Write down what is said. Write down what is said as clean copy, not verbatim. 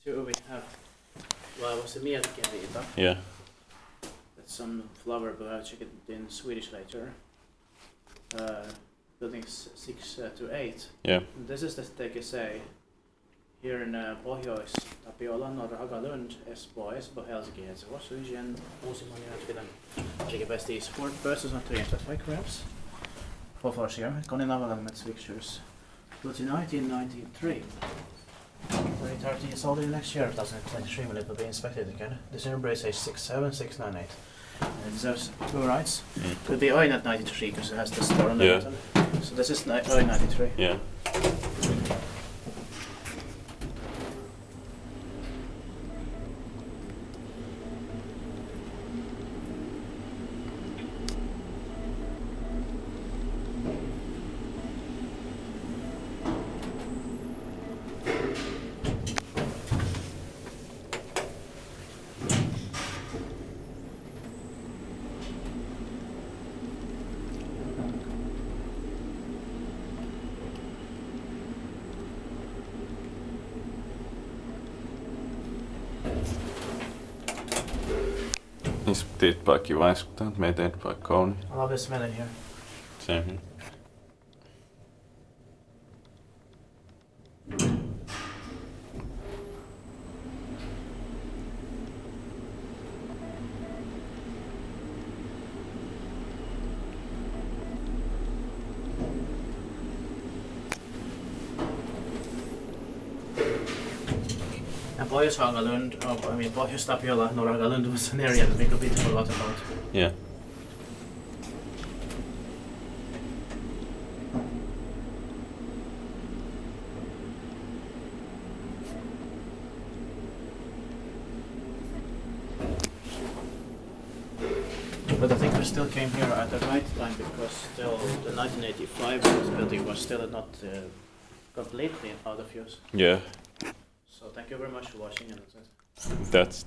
Here we have, well, it was a Mielikinviita. Yeah. That's some flower, but I'll check it in Swedish later. Buildings 6 to 8. Yeah. And this is the TKC here in Pohjois-Tapiola, norra Hagalund, Espoo, Helsinki, Helsingfors, Sweden, Uusimaa, Finland. Take best these 4 persons not to identify crabs. 4 floors here. Kone Naval's pictures. Built in 1993. 30 years old in next year, 2023, when it will be inspected again. This embrace age 67698. And it deserves 2 rights. Could be Oin at 93 because it has the star on the bottom. So this is Oin 93. Yeah. Is dit bara kiva iskuttaa, meitä ei bara Kone. I love the smell in here. Same here. And Pohjois-Tapiola, norra Hagalund was an area that we could a lot about. Yeah. But I think we still came here at the right time because still the 1985 building was still not completely out of use. Yeah. So thank you very much for watching and that's it. That's